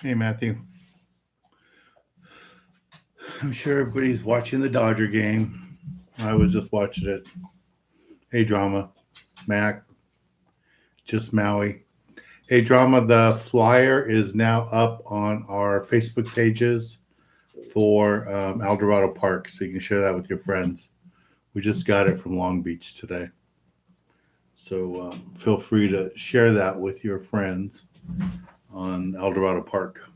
Hey, Matthew. I'm sure everybody's watching the Dodger game. I was just watching it. Hey, Drama. Mac. Just Maui. Hey, Drama. The flyer is now up on our Facebook pages for Eldorado Park, so you can share that with your friends. We just got it from Long Beach today. So feel free to share that with your friends on Eldorado Park.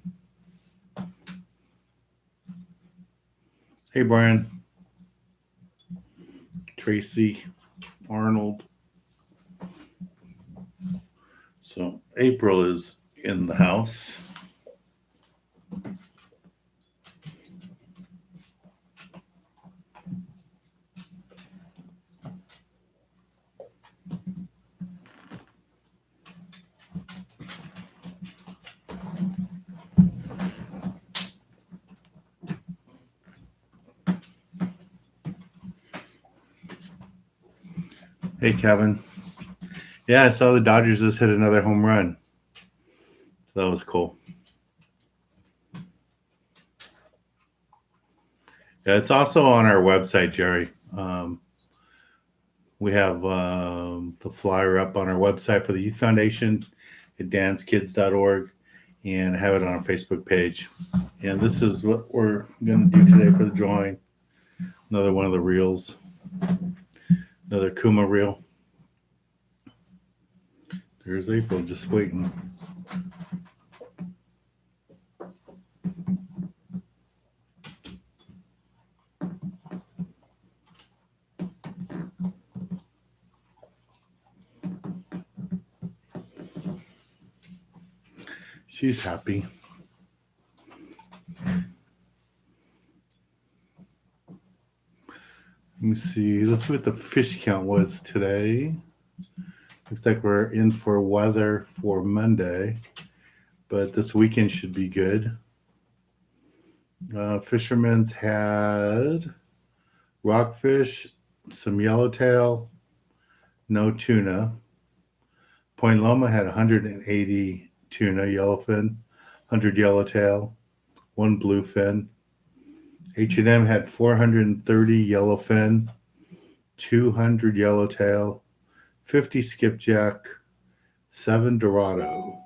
Hey, Brian. Tracy. Arnold. So April is in the house. Hey, Kevin. Yeah, I saw the Dodgers just hit another home run. So that was cool. Yeah, it's also on our website, Jerry. We have the flyer up on our website for the Youth Foundation at danskids.org and have it on our Facebook page. And this is what we're going to do today for the drawing. Another one of the reels, another Kuma reel. There's April just waiting. She's happy. Let me see. Let's see what the fish count was today. Looks like we're in for weather for Monday, but this weekend should be good. Fisherman's had rockfish, some yellowtail, no tuna. Point Loma had 180 tuna, yellowfin, 100 yellowtail, one bluefin. H&M had 430 yellowfin, 200 yellowtail, 50 skipjack, 7 dorado.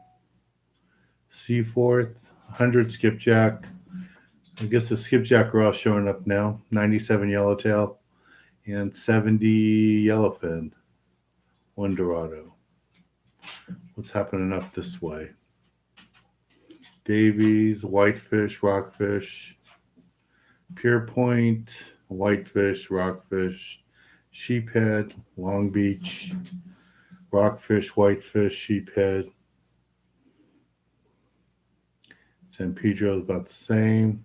Seaforth, 100 skipjack. I guess the skipjack are all showing up now. 97 yellowtail and 70 yellowfin, 1 dorado. What's happening up this way? Davies, whitefish, rockfish, Pierpoint, whitefish, rockfish, sheephead, Long Beach, rockfish, whitefish, sheephead. San Pedro is about the same.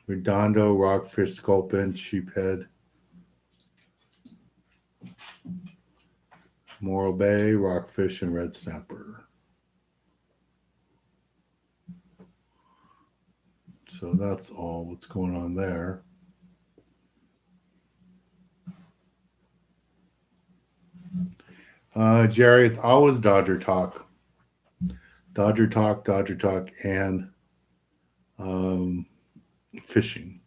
Redondo, rockfish, sculpin, sheephead. Morro Bay, rockfish, and red snapper. So that's all what's going on there. Jerry, it's always Dodger talk. Dodger talk, and fishing.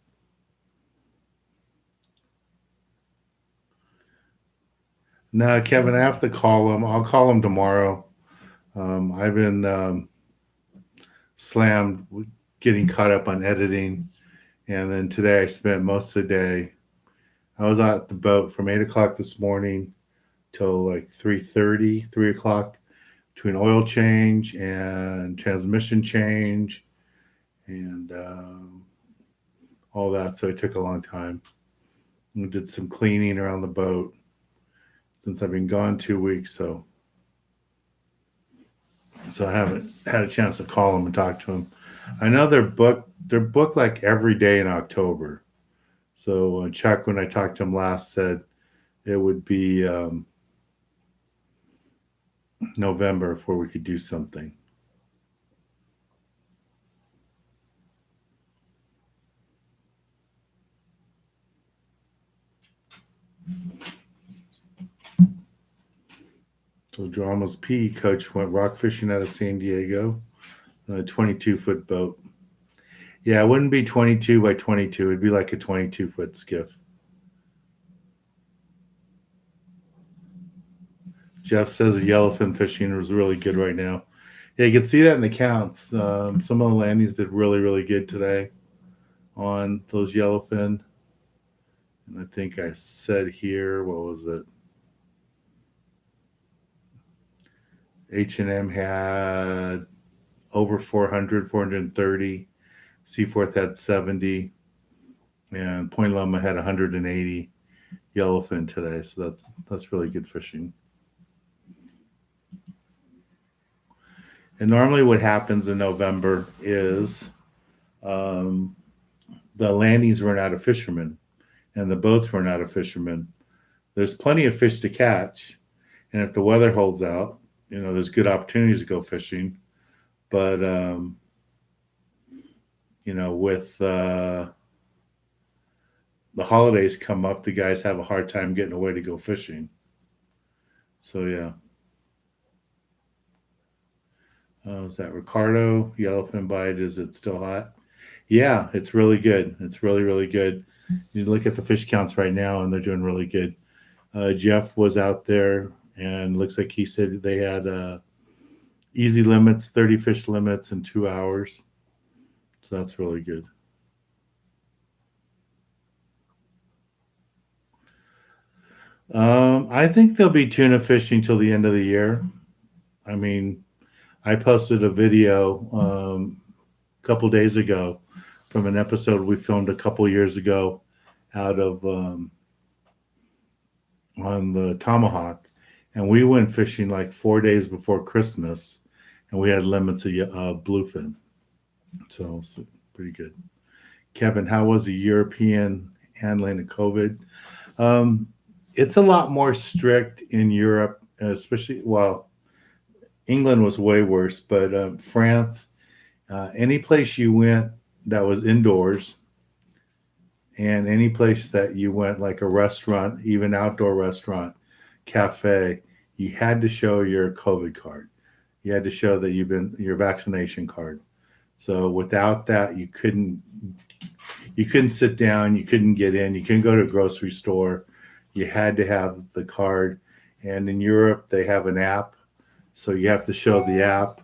No, Kevin, I have to call him. I'll call him tomorrow. I've been slammed with getting caught up on editing. And then today I spent most of the day. I was at the boat from 8 o'clock this morning till like 3:30, 3 o'clock, between oil change and transmission change and all that. So it took a long time. We did some cleaning around the boat since I've been gone 2 weeks. So I haven't had a chance to call them and talk to them. I know they're booked like every day in October. So Chuck, when I talked to him last, said it would be November before we could do something. So Drama's PE coach went rock fishing out of San Diego. A 22-foot boat. Yeah, it wouldn't be 22 by 22. It'd be like a 22-foot skiff. Jeff says the yellowfin fishing was really good right now. Yeah, you can see that in the counts. Some of the landings did really, really good today on those yellowfin. And I think I said here, what was it? H&M had over 400, 430. Seaforth had 70. And Point Loma had 180 yellowfin today. So that's really good fishing. And normally what happens in November is the landings run out of fishermen and the boats run out of fishermen. There's plenty of fish to catch. And if the weather holds out, there's good opportunities to go fishing. But, with the holidays come up, the guys have a hard time getting away to go fishing. So, yeah. Is that Ricardo? Yellowfin bite, is it still hot? Yeah, it's really good. It's really, really good. You look at the fish counts right now, and they're doing really good. Jeff was out there, and looks like he said they had easy limits, 30 fish limits in 2 hours. So that's really good. I think there'll be tuna fishing till the end of the year. I mean, I posted a video a couple days ago from an episode we filmed a couple years ago out of on the Tomahawk, and we went fishing like 4 days before Christmas, and we had limits of bluefin. So it's pretty good. Kevin, how was the European handling of COVID? It's a lot more strict in Europe, especially, well, England was way worse, but France, any place you went that was indoors, and any place that you went, like a restaurant, even outdoor restaurant, cafe, you had to show your COVID card. You had to show that your vaccination card. So without that, you couldn't sit down, you couldn't get in, you couldn't go to a grocery store. You had to have the card. And in Europe, they have an app. So you have to show the app,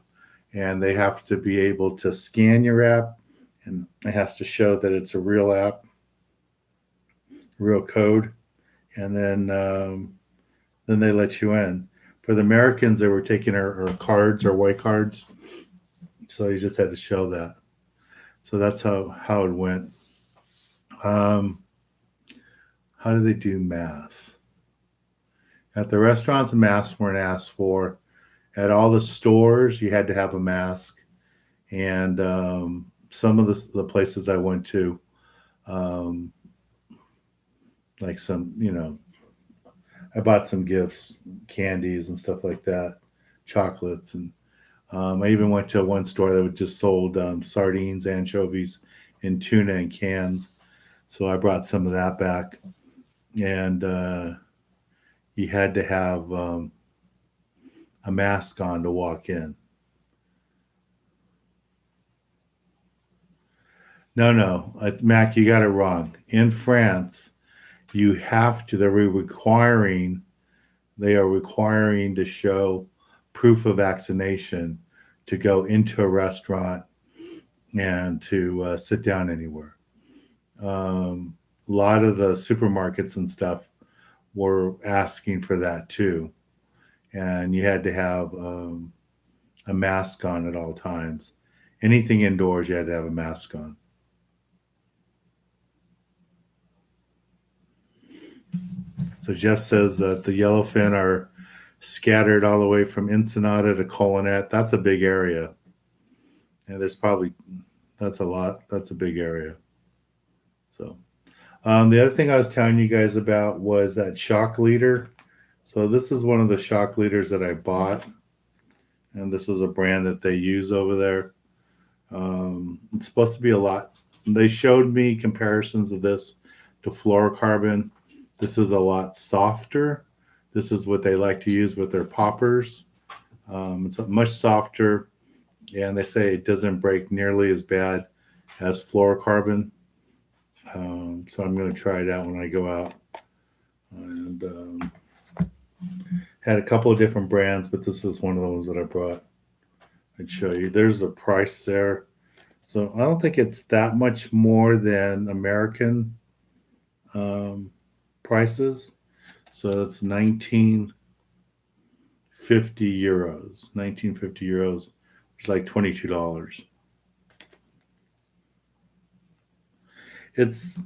and they have to be able to scan your app, and it has to show that it's a real app, real code, and then they let you in. For the Americans, they were taking our cards, our white cards, so you just had to show that. So that's how it went. How do they do masks? At the restaurants, masks weren't asked for. At all the stores, you had to have a mask. And some of the places I went to, like some, I bought some gifts, candies and stuff like that, chocolates. And I even went to one store that just sold sardines, anchovies, and tuna in cans. So I brought some of that back. And you had to have a mask on to walk in. No, Mac, you got it wrong. In France, you have to. They are requiring to show proof of vaccination to go into a restaurant and to sit down anywhere. A lot of the supermarkets and stuff were asking for that too. And you had to have a mask on at all times. Anything indoors, you had to have a mask on. So Jeff says that the yellowfin are scattered all the way from Ensenada to Colonet. That's a big area. And that's a lot. That's a big area. So the other thing I was telling you guys about was that shock leader. So this is one of the shock leaders that I bought. And this is a brand that they use over there. It's supposed to be a lot. They showed me comparisons of this to fluorocarbon. This is a lot softer. This is what they like to use with their poppers. It's much softer. and they say it doesn't break nearly as bad as fluorocarbon. So I'm going to try it out when I go out. And had a couple of different brands, but this is one of the ones that I brought. I'd show you. There's a price there. So I don't think it's that much more than American prices. So it's 1950 euros. 1950 euros, which is like $22. It's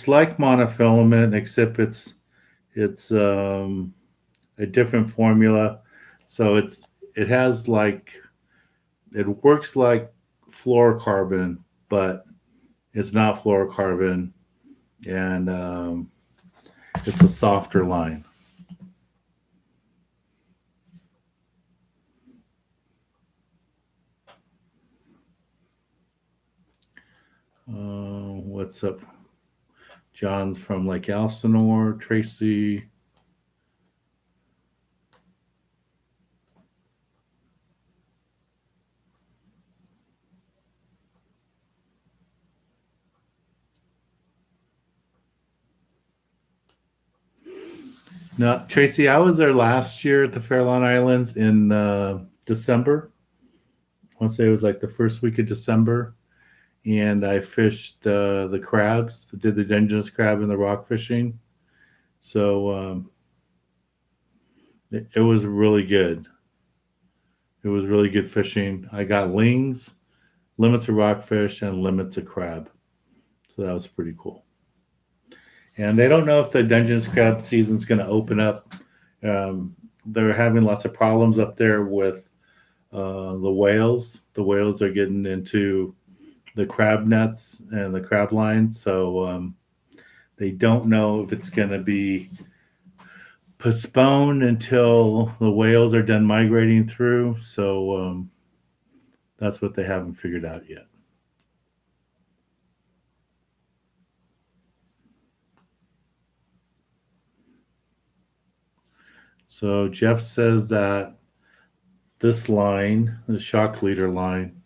like monofilament, except it's a different formula. So it has like it works like fluorocarbon, but it's not fluorocarbon, and it's a softer line. What's up? John's from Lake Elsinore. Tracy. No, Tracy, I was there last year at the Farallon Islands in December. I want to say it was like the first week of December. And I fished the crabs, did the Dungeness crab and the rock fishing. So it was really good. It was really good fishing. I got lings, limits of rockfish, and limits of crab. So that was pretty cool. And they don't know if the Dungeness crab season's going to open up. They're having lots of problems up there with the whales. The whales are getting into the crab nets and the crab lines. So they don't know if it's going to be postponed until the whales are done migrating through. So that's what they haven't figured out yet. So Jeff says that this line, the shock leader line,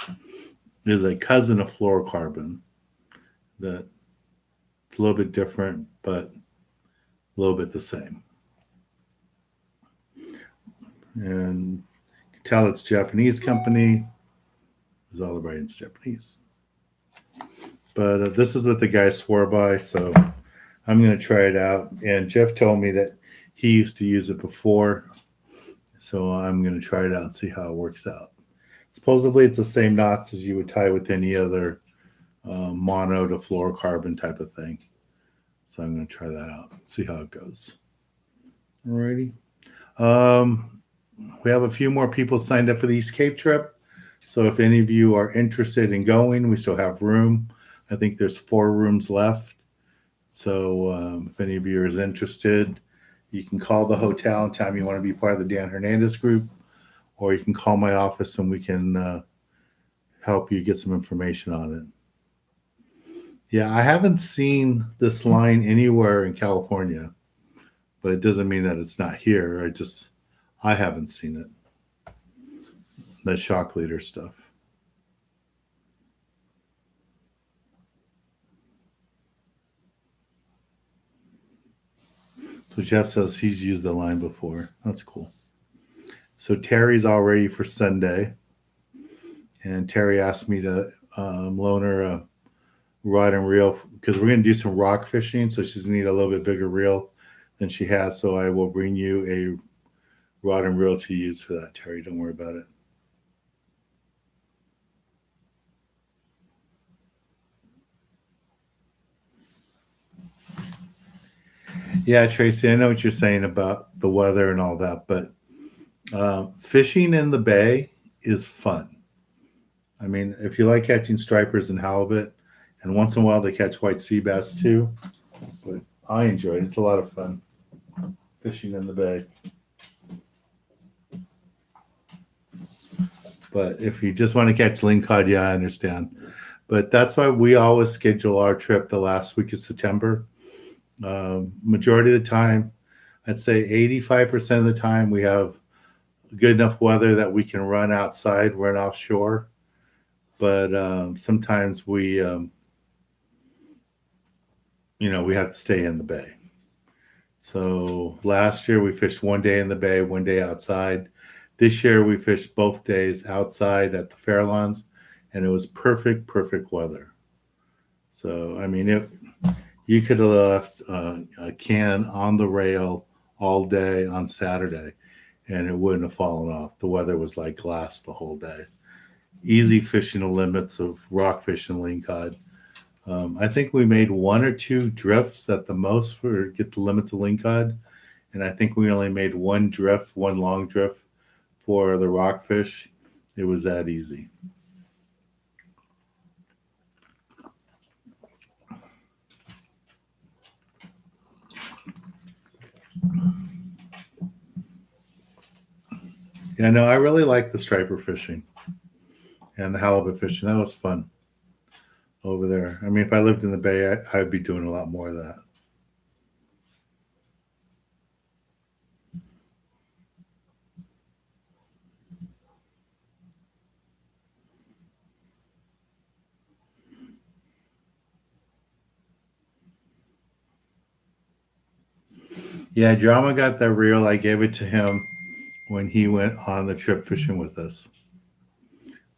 is a cousin of fluorocarbon. That it's a little bit different, but a little bit the same. And you can tell it's a Japanese company. There's all the writing's Japanese. But this is what the guy swore by, so I'm going to try it out. And Jeff told me that he used to use it before, so I'm going to try it out and see how it works out. Supposedly, it's the same knots as you would tie with any other mono to fluorocarbon type of thing. So I'm going to try that out, see how it goes. Alrighty. We have a few more people signed up for the East Cape trip. So if any of you are interested in going, we still have room. I think there's 4 rooms left. So if any of you are interested, you can call the hotel and tell me you want to be part of the Dan Hernandez group, or you can call my office and we can help you get some information on it. Yeah, I haven't seen this line anywhere in California, but it doesn't mean that it's not here. I haven't seen it. The shock leader stuff. So Jeff says he's used the line before. That's cool. So Terry's all ready for Sunday. And Terry asked me to loan her a rod and reel because we're going to do some rock fishing. So she's going to need a little bit bigger reel than she has. So I will bring you a rod and reel to use for that, Terry. Don't worry about it. Yeah, Tracy, I know what you're saying about the weather and all that, but fishing in the bay is fun. I mean, if you like catching stripers and halibut, and once in a while they catch white sea bass too, but I enjoy it. It's a lot of fun fishing in the bay. But if you just want to catch lingcod, yeah, I understand. But that's why we always schedule our trip the last week of September. Majority of the time, I'd say 85% of the time, we have good enough weather that we can run outside, run offshore. But sometimes we have to stay in the bay. So last year we fished one day in the bay, one day outside. This year we fished both days outside at the Fairlawns, and it was perfect, perfect weather. So I mean, you could have left a can on the rail all day on Saturday, and it wouldn't have fallen off. The weather was like glass the whole day. Easy fishing the limits of rockfish and lingcod. I think we made one or two drifts at the most for get the limits of lingcod, and I think we only made one drift, one long drift for the rockfish. It was that easy. Yeah, no, I really like the striper fishing and the halibut fishing. That was fun over there. I mean, if I lived in the bay, I'd be doing a lot more of that. Yeah, Drama got that reel. I gave it to him when he went on the trip fishing with us.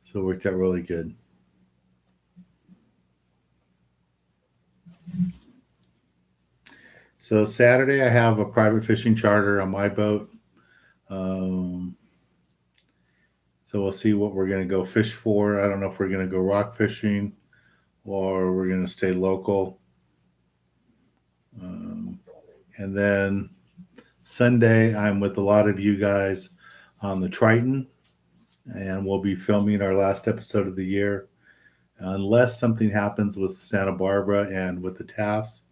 So it worked out really good. So Saturday, I have a private fishing charter on my boat. Um, so we'll see what we're going to go fish for. I don't know if we're going to go rock fishing or we're going to stay local. Um, and then Sunday, I'm with a lot of you guys on the Triton, and we'll be filming our last episode of the year. Unless something happens with Santa Barbara and with the Tafts,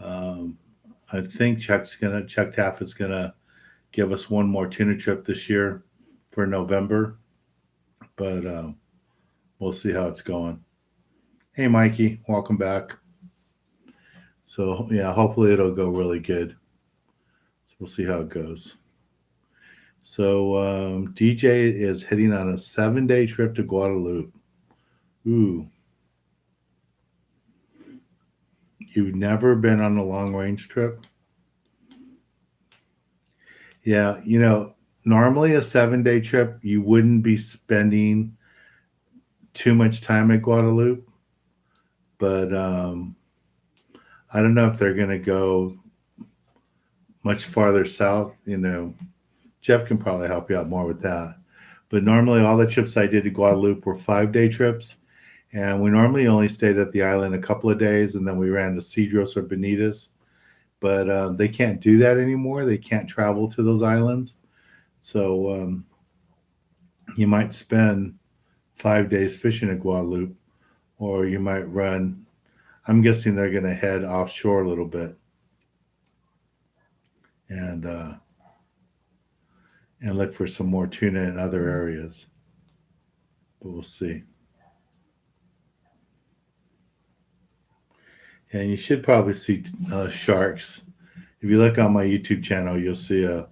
um, I think Chuck Taft is gonna give us one more tuna trip this year for November, but we'll see how it's going. Hey, Mikey, welcome back. So yeah, hopefully it'll go really good. So we'll see how it goes. So DJ is heading on a 7-day trip to Guadalupe. Ooh, you've never been on a long range trip? Yeah, normally a 7-day trip, you wouldn't be spending too much time at Guadalupe, but I don't know if they're going to go much farther south. Jeff can probably help you out more with that. But normally, all the trips I did to Guadalupe were 5-day trips, and we normally only stayed at the island a couple of days, and then we ran to Cedros or Benitez. But they can't do that anymore. They can't travel to those islands. So you might spend 5 days fishing at Guadalupe, or you might run. I'm guessing they're going to head offshore a little bit and look for some more tuna in other areas. But we'll see. And you should probably see sharks. If you look on my YouTube channel, you'll see a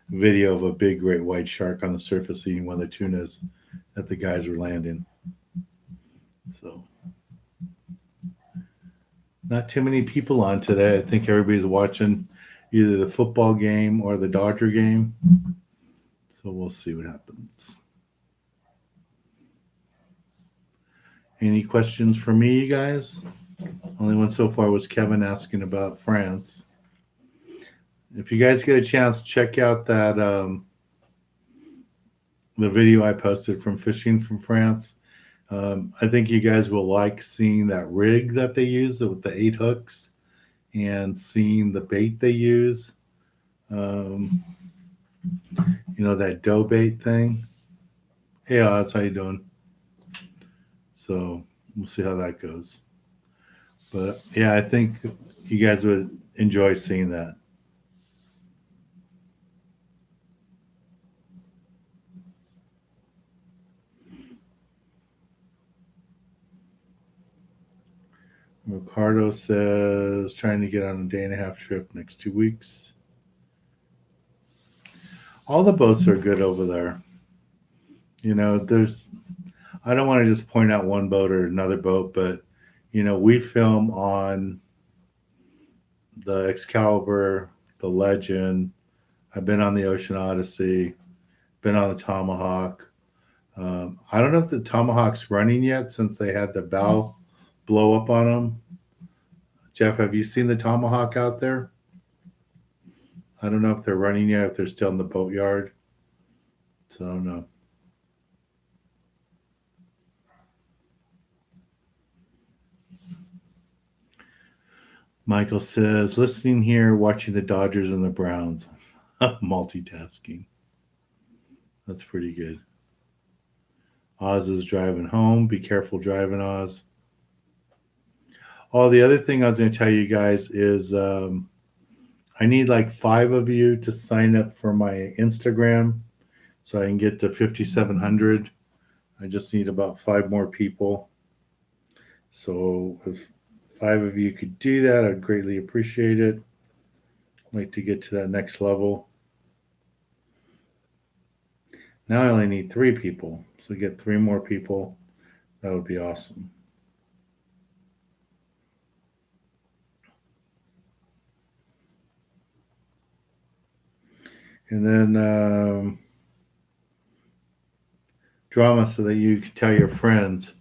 video of a big great white shark on the surface eating one of the tunas that the guys were landing. So not too many people on today. I think everybody's watching either the football game or the Dodger game. So we'll see what happens. Any questions for me, you guys? Only one so far was Kevin asking about France. If you guys get a chance, check out that the video I posted from fishing from France. I think you guys will like seeing that rig that they use with the 8 hooks and seeing the bait they use. That dough bait thing. Hey, Oz, how you doing? So we'll see how that goes. But yeah, I think you guys would enjoy seeing that. Ricardo says trying to get on a day and a half trip next 2 weeks. All the boats are good over there. You know, there's I don't want to just point out one boat or another boat, but we film on the Excalibur, the Legend. I've been on the Ocean Odyssey, been on the Tomahawk. I don't know if the Tomahawk's running yet since they had the bow blow up on them. Jeff, have you seen the Tomahawk out there? I don't know if they're running yet, if they're still in the boatyard. So I don't know. Michael says, listening here, watching the Dodgers and the Browns. Multitasking. That's pretty good. Oz is driving home. Be careful driving, Oz. Oh, the other thing I was going to tell you guys is I need like 5 of you to sign up for my Instagram so I can get to 5,700. I just need about 5 more people. So if 5 of you could do that, I'd greatly appreciate it. I'd like to get to that next level. Now I only need 3 people. So get 3 more people. That would be awesome. And then drama so that you can tell your friends.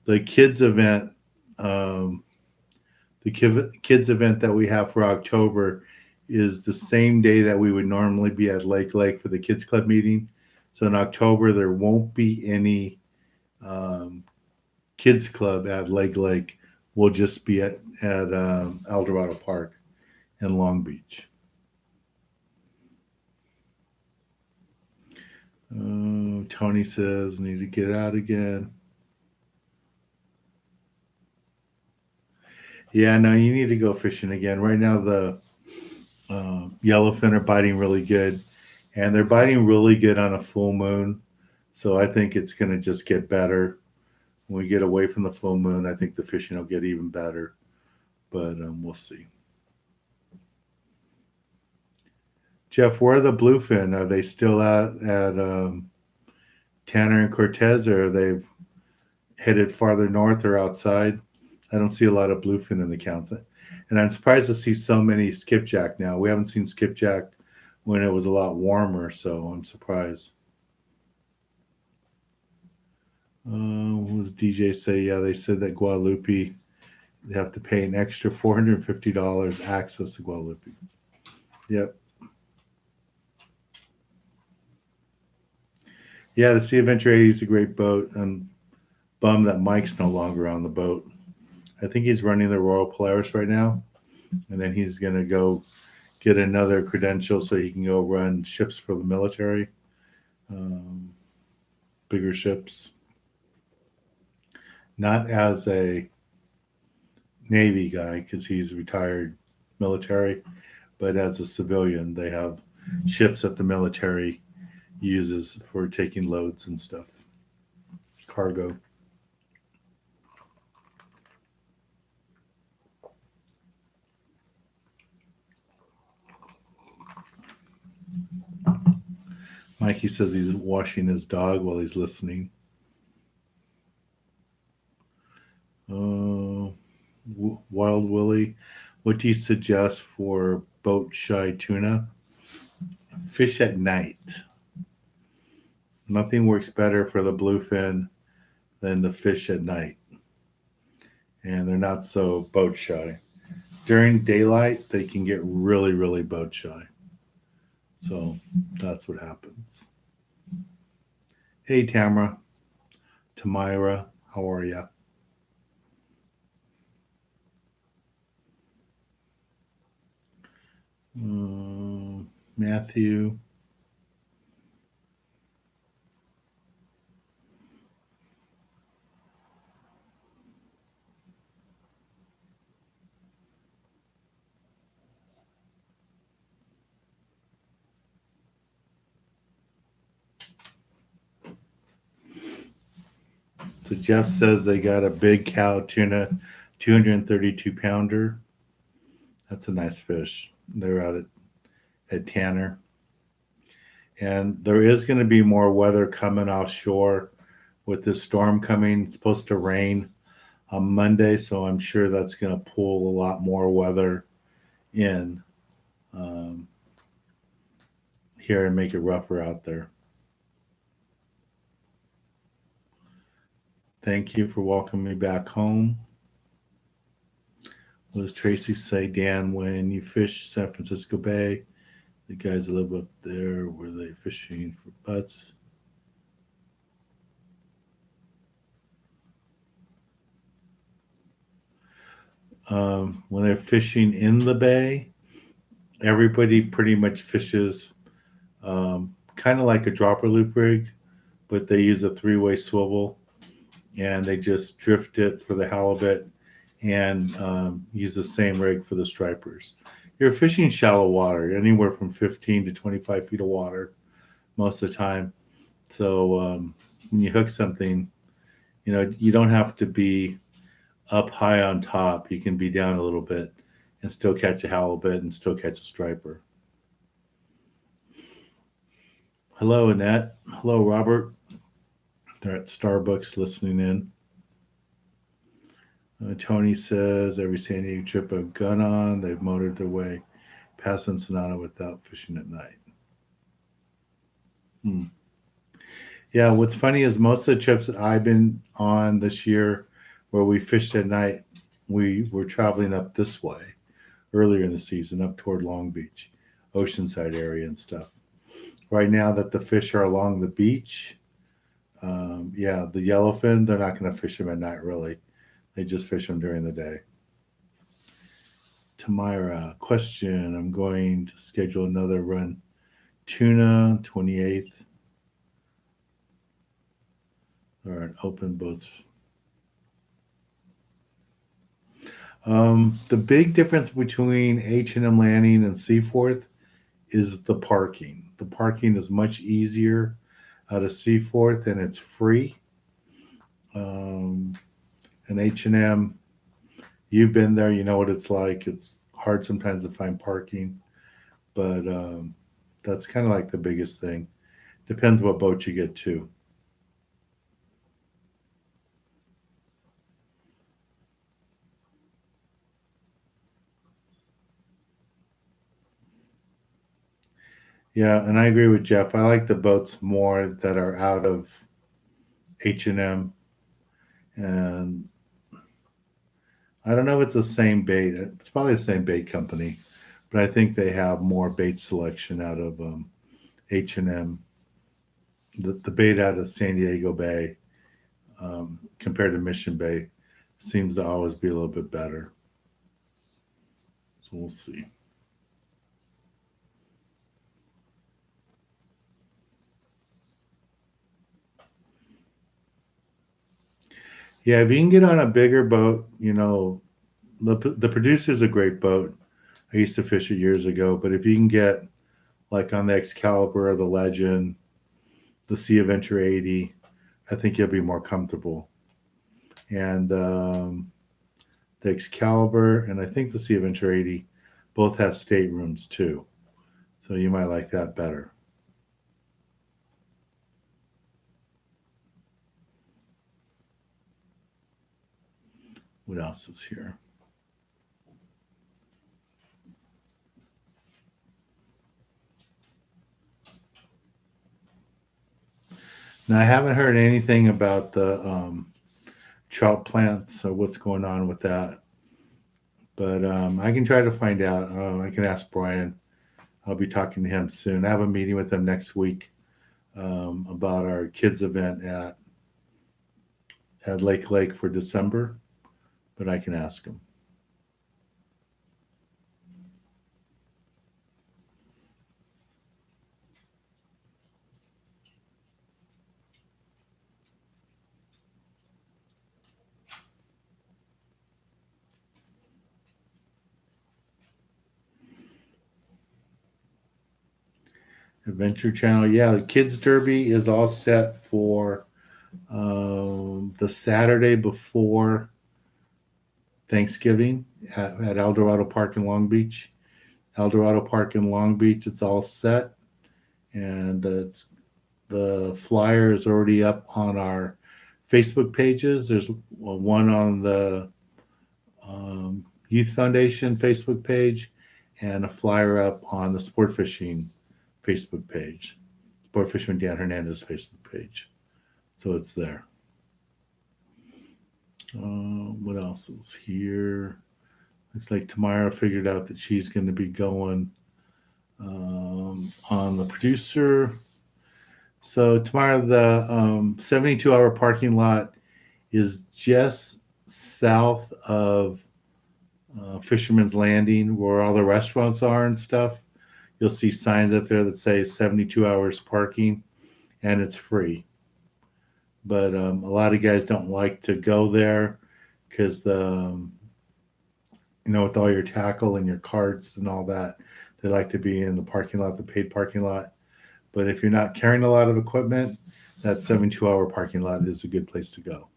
The kids event, kids event that we have for October is the same day that we would normally be at Lake for the kids club meeting. So in October there won't be any kids club at Lake. We'll just be at El Dorado Park in Long Beach. Tony says need to get out again. Yeah, no, you need to go fishing again. Right now, the yellowfin are biting really good, and they're biting really good on a full moon. So I think it's going to just get better when we get away from the full moon. I think the fishing will get even better, but we'll see. Jeff, where are the bluefin? Are they still at Tanner and Cortez, or are they headed farther north or outside? I don't see a lot of bluefin in the counts. And I'm surprised to see so many skipjack now. We haven't seen skipjack when it was a lot warmer, so I'm surprised. What was DJ say? Yeah, they said that Guadalupe, they have to pay an extra $450 access to Guadalupe. Yep. Yeah, the Sea Adventure 80 is a great boat. I'm bummed that Mike's no longer on the boat. I think he's running the Royal Polaris right now, and then he's going to go get another credential so he can go run ships for the military, bigger ships. Not as a Navy guy because he's retired military, but as a civilian, they have ships that the military uses for taking loads and stuff, cargo. Mikey says he's washing his dog while he's listening. Wild Willie, what do you suggest for boat shy tuna? Fish at night. Nothing works better for the bluefin than the fish at night. And they're not so boat shy. During daylight, they can get really, really boat shy. So that's what happens. Hey, Tamara. Tamira, how are ya? Matthew. So Jeff says they got a big cow tuna, 232 pounder. That's a nice fish. They're out at Tanner. And there is going to be more weather coming offshore with this storm coming. It's supposed to rain on Monday, so I'm sure that's going to pull a lot more weather in um, here and make it rougher out there. Thank you for welcoming me back home. What does Tracy say, Dan? When you fish San Francisco Bay, the guys that live up there, were they fishing for butts? When they're fishing in the bay, everybody pretty much fishes kind of like a dropper loop rig, but they use a three-way swivel and they just drift it for the halibut and use the same rig for the stripers. You're fishing shallow water, anywhere from 15 to 25 feet of water most of the time. So when you hook something, you don't have to be up high on top. You can be down a little bit and still catch a halibut and still catch a striper. Hello, Annette. Hello, Robert. They're at Starbucks listening in. Tony says every San Diego trip I've gone on, they've motored their way past Ensenada without fishing at night. Hmm. Yeah, what's funny is most of the trips that I've been on this year where we fished at night, we were traveling up this way earlier in the season, up toward Long Beach, Oceanside area and stuff. Right now that the fish are along the beach, yeah, the yellowfin, they're not going to fish them at night really. They just fish them during the day. Tamira, question. I'm going to schedule another run. Tuna, 28th. All right, open boats. The big difference between H&M Landing and Seaforth is the parking. The parking is much easier out of Seaforth and it's free. And H&M, you've been there, you know what it's like. It's hard sometimes to find parking, but that's kind of like the biggest thing. Depends what boat you get to. Yeah, and I agree with Jeff. I like the boats more that are out of H&M, and I don't know if it's the same bait. It's probably the same bait company, but I think they have more bait selection out of H&M. The bait out of San Diego Bay compared to Mission Bay seems to always be a little bit better. So we'll see. Yeah, if you can get on a bigger boat, the Producer's a great boat. I used to fish it years ago, but if you can get like on the Excalibur or the Legend, the Sea Adventure 80, I think you'll be more comfortable. And the Excalibur and I think the Sea Adventure 80 both have staterooms too. So you might like that better. What else is here? Now I haven't heard anything about the trout plants or what's going on with that, but I can try to find out. I can ask Brian. I'll be talking to him soon. I have a meeting with him next week about our kids event at Lake for December, but I can ask him. Adventure Channel, yeah, the Kids Derby is all set for the Saturday before Thanksgiving at Eldorado Park in Long Beach. Eldorado Park in Long Beach, it's all set. and the flyer is already up on our Facebook pages. There's one on the Youth Foundation Facebook page, and a flyer up on the Sport Fishing Facebook page, Sport Fishing Dan Hernandez Facebook page. So it's there. What else is here? Looks like Tamara figured out that she's going to be going on the producer. So Tamara, the 72-hour parking lot is just south of Fisherman's Landing, where all the restaurants are and stuff. You'll see signs up there that say 72 hours parking, and it's free. But a lot of guys don't like to go there because with all your tackle and your carts and all that, they like to be in the parking lot, the paid parking lot. But if you're not carrying a lot of equipment, that 72-hour parking lot is a good place to go.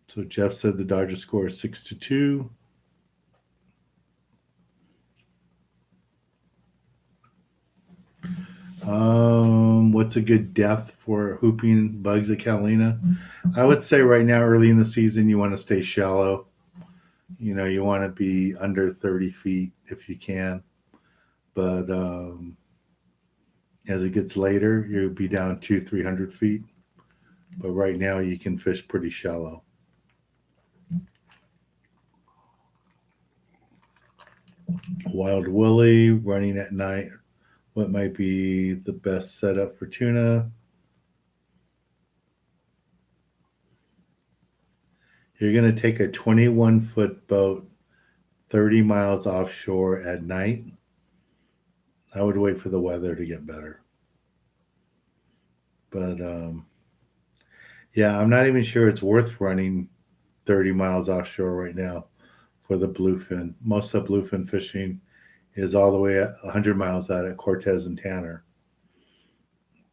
So Jeff said the Dodgers score is 6-2. What's a good depth for hooping bugs at Catalina? I would say right now, early in the season, you want to stay shallow. You want to be under 30 feet if you can. But as it gets later, you'll be down 200-300 feet. But right now, you can fish pretty shallow. Wild Willie running at night. What might be the best setup for tuna? You're going to take a 21-foot boat 30 miles offshore at night. I would wait for the weather to get better. But yeah, I'm not even sure it's worth running 30 miles offshore right now for the bluefin. Most of the bluefin fishing is all the way at 100 miles out at Cortez and Tanner.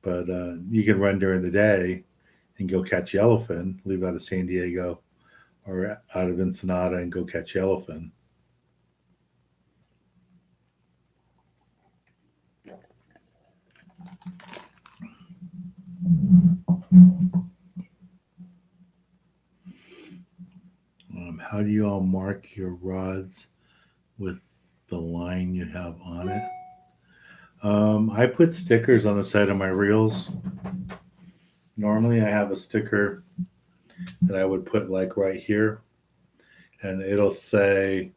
But you can run during the day and go catch yellowfin, leave out of San Diego or out of Ensenada and go catch yellowfin. How do you all mark your rods with the line you have on it? I put stickers on the side of my reels. Normally I have a sticker that I would put like right here, and it'll say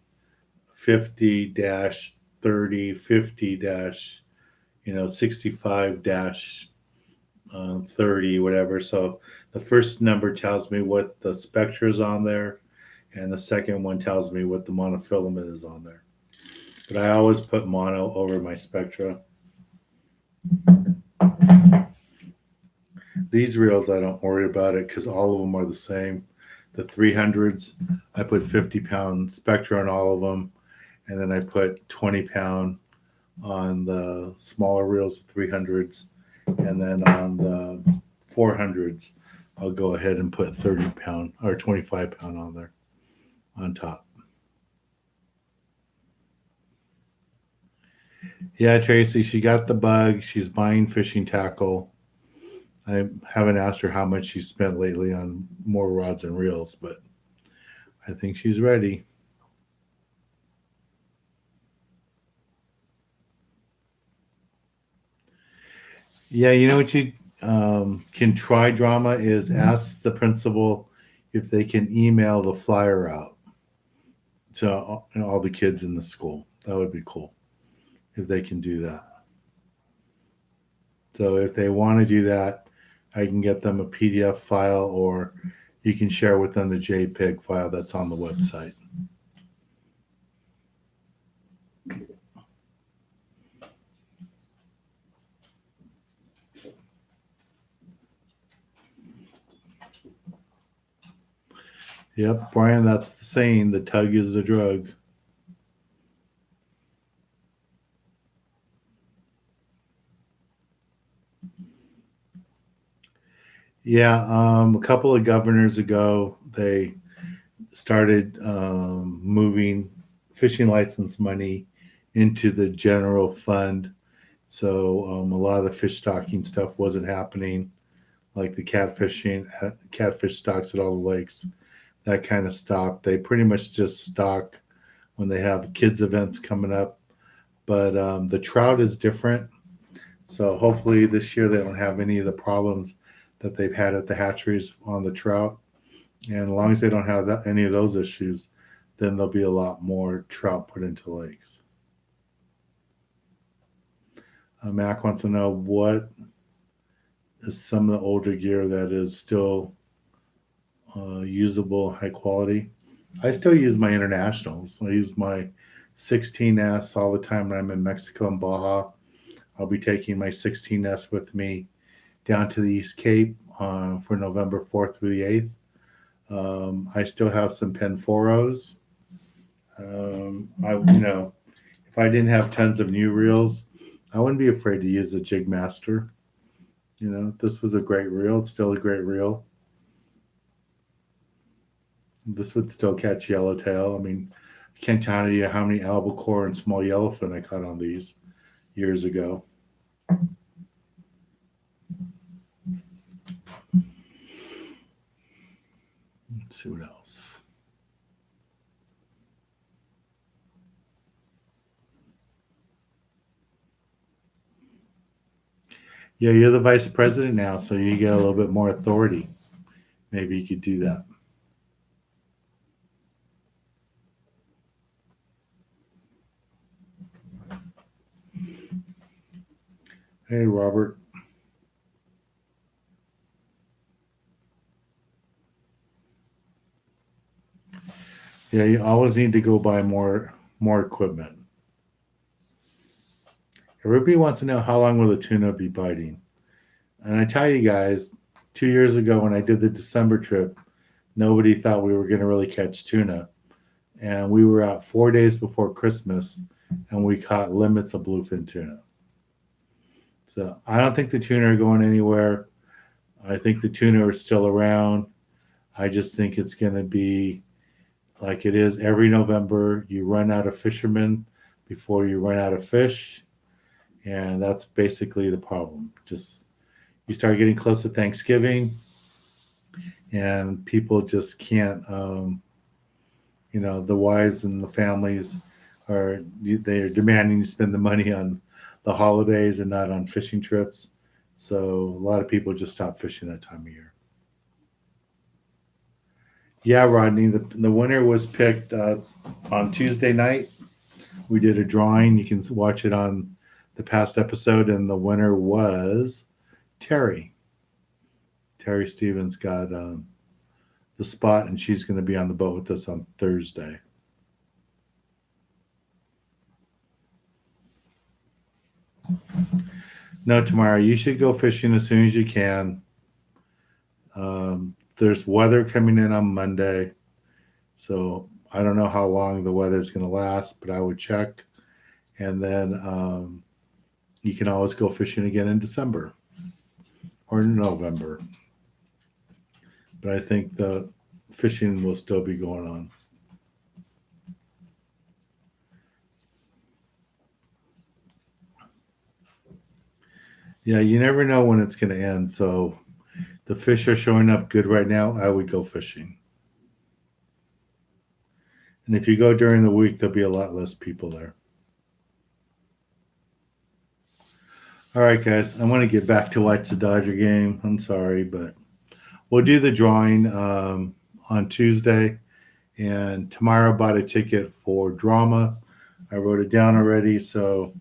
50-30, 50-65-30, whatever. So the first number tells me what the spectra is on there, and the second one tells me what the monofilament is on there. But I always put mono over my spectra. These reels, I don't worry about it because all of them are the same. The 300s, I put 50-pound spectra on all of them, and then I put 20-pound on the smaller reels, 300s, and then on the 400s, I'll go ahead and put 30-pound or 25-pound on there on top. Yeah, Tracy, she got the bug. She's buying fishing tackle. I haven't asked her how much she spent lately on more rods and reels, but I think she's ready. Yeah, you know what you can try, Drama, is ask the principal if they can email the flyer out to all the kids in the school. That would be cool if they can do that. So if they want to do that, I can get them a PDF file, or you can share with them the JPEG file that's on the website. Yep, Brian, that's the saying. The tug is the drug. Yeah, a couple of governors ago, they started moving fishing license money into the general fund. So a lot of the fish stocking stuff wasn't happening, like the catfish stocks at all the lakes. That kind of stopped. They pretty much just stock when they have kids events coming up. But the trout is different. So hopefully this year they don't have any of the problems that they've had at the hatcheries on the trout. And as long as they don't have any of those issues, then there'll be a lot more trout put into lakes. Mac wants to know what is some of the older gear that is still usable, high quality. I still use my internationals. I use my 16S all the time when I'm in Mexico and Baja. I'll be taking my 16S with me down to the East Cape for November 4th through the 8th. I still have some Penforos. If I didn't have tons of new reels, I wouldn't be afraid to use the Jig Master. This was a great reel. It's still a great reel. This would still catch yellowtail. I mean, I can't tell you how many albacore and small yellowfin I caught on these years ago. Let's see what else. Yeah, you're the vice president now, so you get a little bit more authority. Maybe you could do that. Hey, Robert. Yeah, you always need to go buy more equipment. Everybody wants to know how long will the tuna be biting. And I tell you guys, 2 years ago when I did the December trip, nobody thought we were going to really catch tuna. And we were out 4 days before Christmas, and we caught limits of bluefin tuna. So I don't think the tuna are going anywhere. I think the tuna are still around. I just think it's going to be like it is every November. You run out of fishermen before you run out of fish. And that's basically the problem. Just you start getting close to Thanksgiving, and people just can't. The wives and the families are demanding you spend the money on the holidays and not on fishing trips. So a lot of people just stop fishing that time of year. Yeah, Rodney, the winner was picked on Tuesday night. We did a drawing. You can watch it on the past episode, and the winner was Terry. Terry Stevens got the spot, and she's going to be on the boat with us on Thursday. No, tomorrow you should go fishing as soon as you can. There's weather coming in on Monday, so I don't know how long the weather is going to last, but I would check. And then you can always go fishing again in December or November. But I think the fishing will still be going on. Yeah, you never know when it's going to end. So the fish are showing up good right now. I would go fishing. And if you go during the week, there'll be a lot less people there. All right, guys, I want to get back to watch the Dodger game. I'm sorry, but we'll do the drawing on Tuesday. And tomorrow I bought a ticket for drama. I wrote it down already. So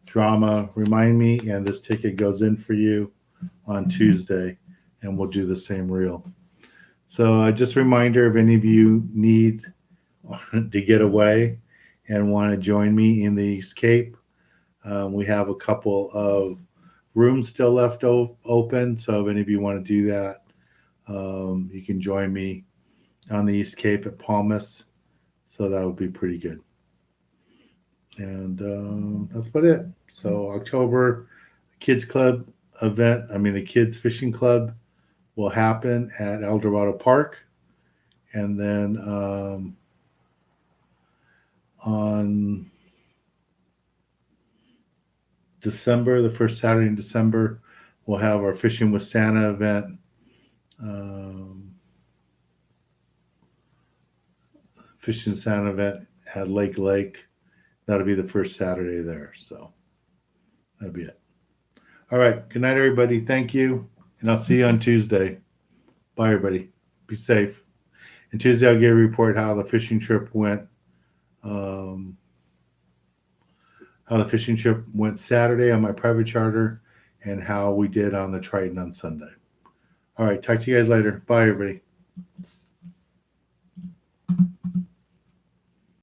drama, remind me, and this ticket goes in for you on Tuesday, and we'll do the same reel. So just a reminder, if any of you need to get away and want to join me in the East Cape, we have a couple of rooms still left open. So if any of you want to do that, you can join me on the East Cape at Palmas. So that would be pretty good. And that's about it. So October kids club event, the kids fishing club will happen at El Dorado Park. And then on December, the first Saturday in December, we'll have our Fishing with Santa event. Fishing Santa event at Lake. That'll be the first Saturday there. So that'll be it. All right. Good night, everybody. Thank you. And I'll see you on Tuesday. Bye, everybody. Be safe. And Tuesday, I'll give a report how the fishing trip went. How the fishing trip went Saturday on my private charter and how we did on the Triton on Sunday. All right. Talk to you guys later. Bye, everybody.